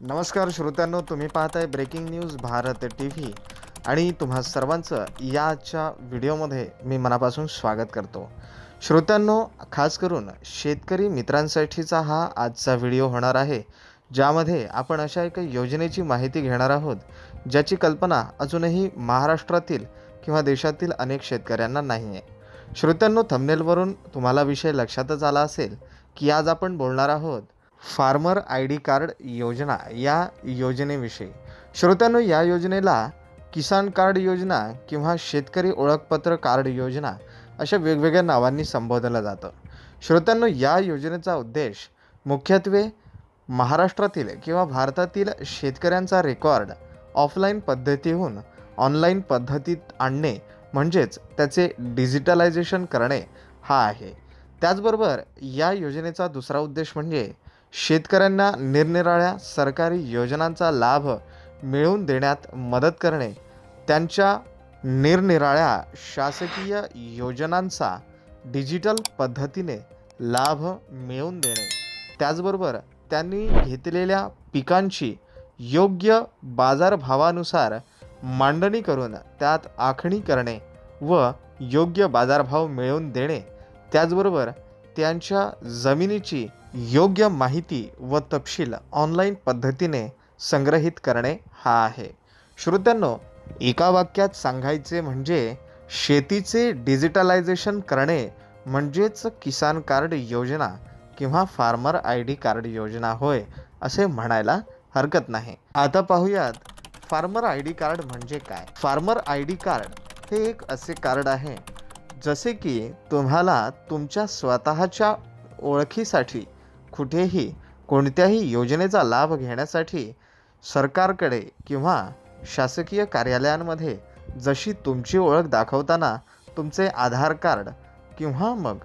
नमस्कार श्रोत्यांनो, तुम्ही पाहताय ब्रेकिंग न्यूज भारत टीव्ही आणि तुम्हा सर्वांचं याच्या व्हिडिओमध्ये मी मनापासून स्वागत करतो. श्रोत्यांनो, खास करून शेतकरी मित्रांसाठीचा हा आजचा व्हिडिओ होणार आहे, ज्यामध्ये आपण अशा एका योजनेची माहिती घेणार आहोत ज्याची कल्पना अजूनही महाराष्ट्रातील किंवा देशातील अनेक शेतकऱ्यांना नाही आहे. श्रोत्यांनो, थंबनेलवरून तुम्हाला विषय लक्षातच आला असेल की आज आपण बोलणार आहोत फार्मर आय डी कार्ड योजना या योजनेविषयी. श्रोत्यांनो, या योजनेला किसान कार्ड योजना किंवा शेतकरी ओळखपत्र कार्ड योजना अशा वेगवेगळ्या नावांनी संबोधलं जातं. श्रोत्यांनो, या योजनेचा उद्देश मुख्यत्वे महाराष्ट्रातील किंवा भारतातील शेतकऱ्यांचा रेकॉर्ड ऑफलाईन पद्धतीहून ऑनलाईन पद्धतीत आणणे, म्हणजेच त्याचे डिजिटलायझेशन करणे हा आहे. त्याचबरोबर या योजनेचा दुसरा उद्देश म्हणजे शेतकऱ्यांना निरनिराळ्या सरकारी योजनांचा लाभ मिळवून देण्यात मदत करणे, त्यांच्या निरनिराळ्या शासकीय योजनांचा डिजिटल पद्धतीने लाभ मिळवून देणे, त्याचबरोबर त्यांनी घेतलेल्या पिकांची योग्य बाजारभावानुसार मांडणी करून त्यात आखणी करणे व योग्य बाजारभाव मिळवून देणे, त्याचबरोबर त्यांच्या जमिनीची योग्य माहिती व तपशील ऑनलाईन पद्धतीने संग्रहित करणे हा आहे. श्रोत्यांनो, एका वाक्यात सांगायचे म्हणजे शेतीचे डिजिटलायझेशन करणे म्हणजेच किसान कार्ड योजना किंवा फार्मर आय डी कार्ड योजना होय, असे म्हणायला हरकत नाही. आता पाहूयात फार्मर आय डी कार्ड म्हणजे काय. फार्मर आय डी कार्ड हे एक असे कार्ड आहे जसे की तुम्हाला तुमच्या स्वतःच्या ओळखीसाठी कुठेही कोणत्याही योजनेचा लाभ घेण्यासाठी सरकारकडे किंवा शासकीय कार्यालयांमध्ये जशी तुमची ओळख दाखवताना तुमचे आधार कार्ड किंवा मग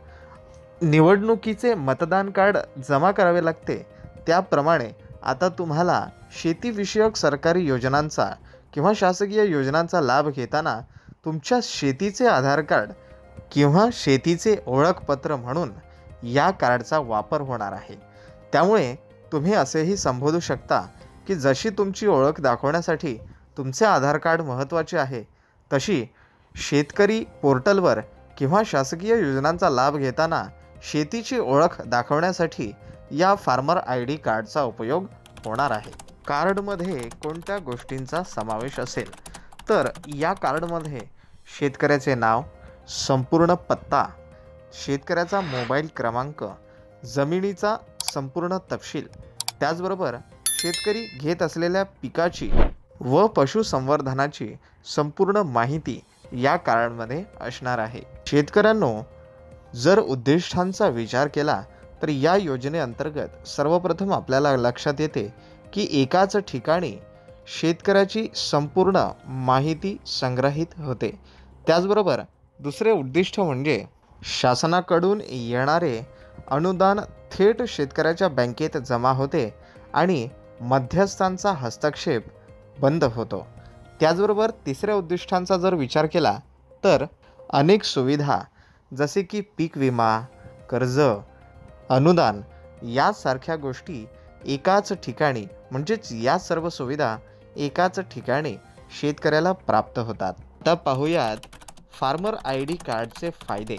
निवडणुकीचे मतदान कार्ड जमा करावे लागते, त्याप्रमाणे आता तुम्हाला शेतीविषयक सरकारी योजनांचा किंवा शासकीय योजनांचा लाभ घेताना तुमच्या शेतीचे आधार कार्ड किंवा शेतीचे ओळखपत्र म्हणून या कार्डचा वापर होणार आहे. त्यामुळे तुम्ही असेही संबोधू शकता की जशी तुमची ओळख दाखवण्यासाठी तुमचे आधार कार्ड महत्त्वाचे आहे, तशी शेतकरी पोर्टलवर किंवा शासकीय योजनांचा लाभ घेताना शेतीची ओळख दाखवण्यासाठी या फार्मर आय डी कार्डचा उपयोग होणार आहे. कार्डमध्ये कोणत्या गोष्टींचा समावेश असेल तर या कार्डमध्ये शेतकऱ्याचे नाव, संपूर्ण पत्ता, शेतकऱ्याचा मोबाईल क्रमांक, जमिनीचा संपूर्ण तपशील, त्याचबरोबर शेतकरी घेत असलेल्या पिकाची व पशुसंवर्धनाची संपूर्ण माहिती या कार्डमध्ये असणार आहे. शेतकऱ्यांनो, जर उद्दिष्टांचा विचार केला तर या योजनेअंतर्गत सर्वप्रथम आपल्याला लक्षात येते की एकाच ठिकाणी शेतकऱ्याची संपूर्ण माहिती संग्रहित होते. त्याचबरोबर दुसरे उद्दिष्ट म्हणजे शासनाकडून येणारे अनुदान थेट शेतकऱ्याच्या बँकेत जमा होते आणि मध्यस्थांचा हस्तक्षेप बंद होतो. त्याचबरोबर तिसऱ्या उद्दिष्टांचा जर विचार केला तर अनेक सुविधा जसे की पीक विमा, कर्ज, अनुदान यासारख्या गोष्टी एकाच ठिकाणी, म्हणजेच या सर्व सुविधा एकाच ठिकाणी शेतकऱ्याला प्राप्त होतात. आता पाहूयात फार्मर आय डी कार्डचे फायदे.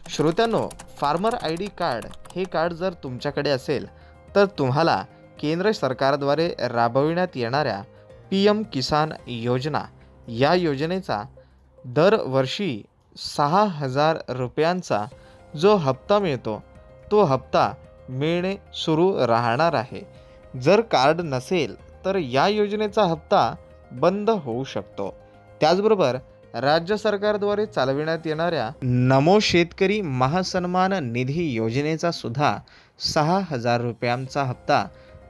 श्रोत्यांनो, फार्मर आय डी कार्ड हे कार्ड जर तुमच्याकडे असेल तर तुम्हाला केंद्र सरकारद्वारे राबविण्यात येणाऱ्या PM किसान योजना या योजनेचा दरवर्षी 6,000 रुपयांचा जो हप्ता मिळतो तो हप्ता मिळणे सुरू राहणार आहे. जर कार्ड नसेल तर या योजनेचा हप्ता बंद होऊ शकतो. त्याचबरोबर राज्य सरकारद्वारे चालविण्यात येणाऱ्या नमो शेतकरी महासन्मान निधी योजनेचा सुद्धा 6,000 रुपयांचा हप्ता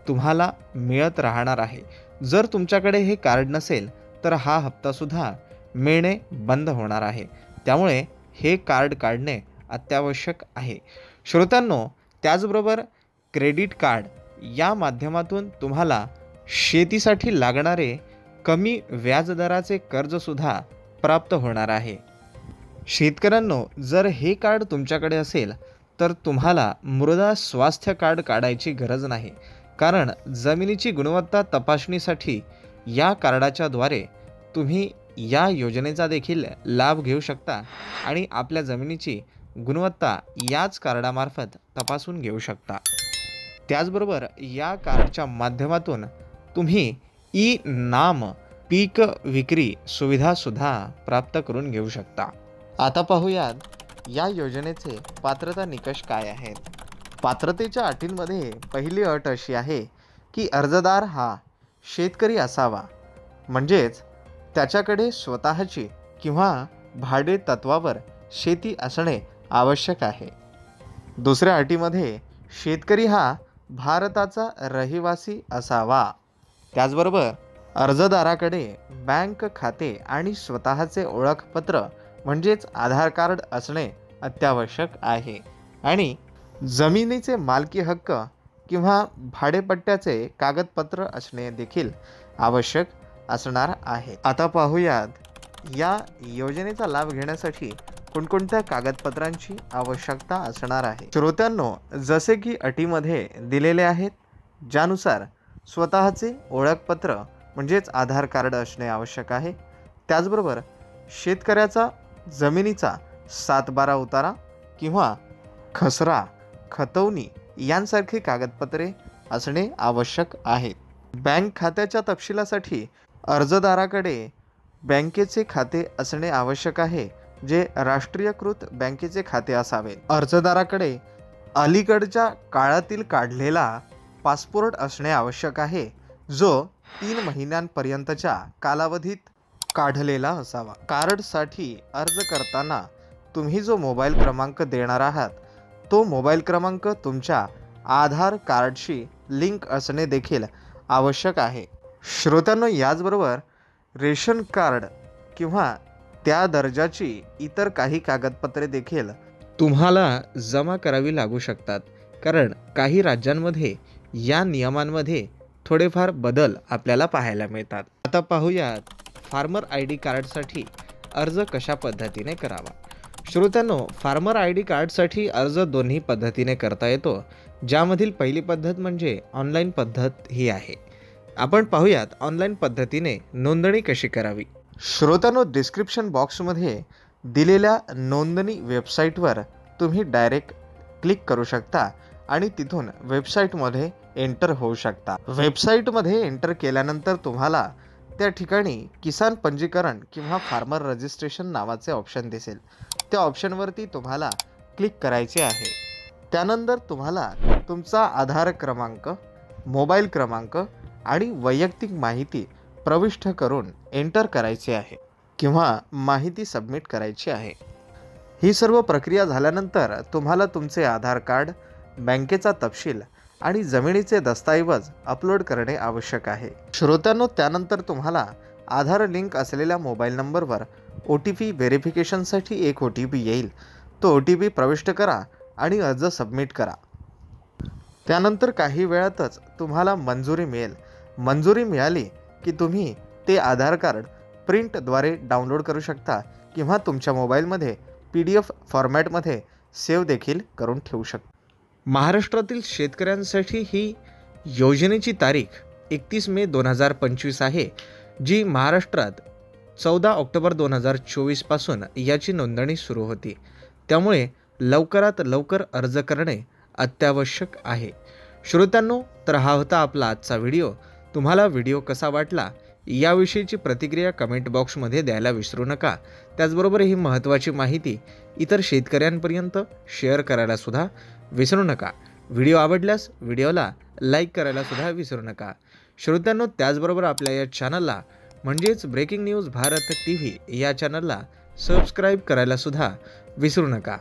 तुम्हाला मिळत राहणार आहे. जर तुमच्याकडे हे कार्ड नसेल तर हा हप्तासुद्धा मिळणे बंद होणार आहे. त्यामुळे हे कार्ड काढणे अत्यावश्यक आहे. श्रोत्यांनो, त्याचबरोबर क्रेडिट कार्ड या माध्यमातून तुम्हाला शेतीसाठी लागणारे कमी व्याजदराचे कर्जसुद्धा प्राप्त होणार आहे. शेतकऱ्यांनो, जर हे कार्ड तुमच्याकडे असेल तर तुम्हाला मृदा स्वास्थ्य कार्ड काढायची गरज नाही. कारण जमिनीची गुणवत्ता तपासणीसाठी या कार्डाच्या द्वारे तुम्ही या योजनेचा देखील लाभ घेऊ शकता आणि आपल्या जमिनीची गुणवत्ता याच कार्डामार्फत तपासून घेऊ शकता। त्याचबरोबर या कार्डच्या माध्यमातून तुम्ही ई नाम पीक विक्री सुविधासुद्धा प्राप्त करून घेऊ शकता। आता पाहूयात या योजनेचे पात्रता निकष काय आहेत। पात्रतेच्या अटींमध्ये पहिली अट अशी आहे की अर्जदार हा शेतकरी असावा, म्हणजेच त्याच्याकडे स्वतःची किंवा भाडे तत्वावर शेती असणे आवश्यक आहे। दुसऱ्या अटीमध्ये शेतकरी हा भारताचा रहिवासी असावा। त्याचबरोबर अर्जदाराकडे बँक खाते आणि स्वतःचे ओळखपत्र म्हणजेच आधार कार्ड असणे अत्यावश्यक आहे आणि जमिनीचे मालकी हक्क किंवा भाडेपट्ट्याचे कागदपत्र असणे देखील आवश्यक असणार आहे। आता पाहूयात या योजनेचा लाभ घेण्यासाठी कोणकोणत्या कागदपत्रांची आवश्यकता असणार आहे। श्रोत्यांनो, जसे की अटीमध्ये दिलेले आहेत, ज्यानुसार स्वतःचे ओळखपत्र म्हणजेच आधार कार्ड असणे आवश्यक आहे। त्याचबरोबर शेतकऱ्याचा जमिनीचा 7/12 उतारा किंवा खसरा खतवणी यांसारखी कागदपत्रे असणे आवश्यक आहेत। बँक खात्याच्या तपशिलासाठी अर्जदाराकडे बँकेचे खाते असणे आवश्यक आहे, जे राष्ट्रीयकृत बँकेचे खाते असावे। अर्जदाराकडे अलीकडच्या काळातील काढलेला पासपोर्ट असणे आवश्यक आहे, जो 3 महिन्यांपर्यंतच्या कालावधीत काढलेला असावा। कार्डसाठी अर्ज करताना तुम्ही जो मोबाईल क्रमांक देणार आहात, तो मोबाईल क्रमांक तुमच्या आधार कार्डशी लिंक असणे देखील आवश्यक आहे। श्रोत्यांनो, याचबरोबर रेशन कार्ड किंवा त्या दर्जाची इतर काही कागदपत्रे देखील तुम्हाला जमा करावी लागू शकतात, कारण काही राज्यांमध्ये या नियमांमध्ये थोडेफार बदल आपल्याला पाहायला मिळतात। आता पाहूयात फार्मर ID कार्डसाठी अर्ज कशा पद्धतीने करावा। श्रोत्यांनो, फार्मर ID कार्डसाठी अर्ज दोन्ही पद्धतीने करता येतो, ज्यामधील पहिली पद्धत म्हणजे ऑनलाईन पद्धत ही आहे। आपण पाहूयात ऑनलाईन पद्धतीने नोंदणी कशी करावी। श्रोत्यांनो, डिस्क्रिप्शन बॉक्समध्ये दिलेल्या नोंदणी वेबसाईटवर तुम्ही डायरेक्ट क्लिक करू शकता आणि तिथून वेबसाईटमध्ये एंटर होऊ शकता। वेबसाईटमध्ये एंटर केल्यानंतर तुम्हाला त्या ठिकाणी किसान पंजीकरण किंवा फार्मर रजिस्ट्रेशन नावाचे ऑप्शन दिसेल। त्या ऑप्शनवरती तुम्हाला क्लिक करायचे आहे। त्यानंतर तुम्हाला तुमचा आधार क्रमांक, मोबाईल क्रमांक आणि वैयक्तिक माहिती प्रविष्ट करून एंटर करायचे आहे किंवा माहिती सबमिट करायची आहे। ही सर्व प्रक्रिया झाल्यानंतर तुम्हाला तुमचे आधार कार्ड, बँकेचा तपशील आणि जमिनीचे दस्तऐवज अपलोड करणे आवश्यक आहे। श्रोत्यांनो, त्यानंतर तुम्हाला आधार लिंक असलेल्या मोबाईल नंबरवर OTP व्हेरिफिकेशनसाठी एक OTP येईल। तो OTP प्रविष्ट करा आणि अर्ज सबमिट करा। त्यानंतर काही वेळातच तुम्हाला मंजुरी मिळेल। मंजुरी मिळाली की तुम्ही ते आधार कार्ड प्रिंटद्वारे डाउनलोड करू शकता किंवा तुमच्या मोबाईलमध्ये PDF फॉर्मॅटमध्ये सेव्ह देखील करून ठेवू शकता। महाराष्ट्रातील शेतकऱ्यांसाठी ही योजनेची तारीख 31 मे 2025 आहे, जी महाराष्ट्रात 14 ऑक्टोबर 2024 पासून याची नोंदणी सुरू होती। त्यामुळे लवकरात लवकर अर्ज करणे अत्यावश्यक आहे। श्रोत्यांनो, तर हा होता आपला आजचा व्हिडिओ। तुम्हाला व्हिडिओ कसा वाटला याविषयीची प्रतिक्रिया कमेंट बॉक्समध्ये द्यायला विसरू नका। त्याचबरोबर ही महत्त्वाची माहिती इतर शेतकऱ्यांपर्यंत शेअर करायला सुद्धा विसरू नका। व्हिडिओ आवडल्यास व्हिडिओला लाईक करायला सुद्धा विसरू नका। श्रोत्यांनो, त्याचबरोबर आपल्या या चॅनलला म्हणजेच ब्रेकिंग न्यूज भारत TV या चॅनलला सबस्क्राईब करायला सुद्धा विसरू नका।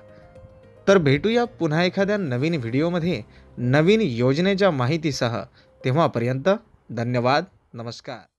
तर भेटूया पुन्हा एखाद्या नवीन व्हिडिओमध्ये नवीन योजनेच्या माहितीसह। तेव्हापर्यंत धन्यवाद, नमस्कार।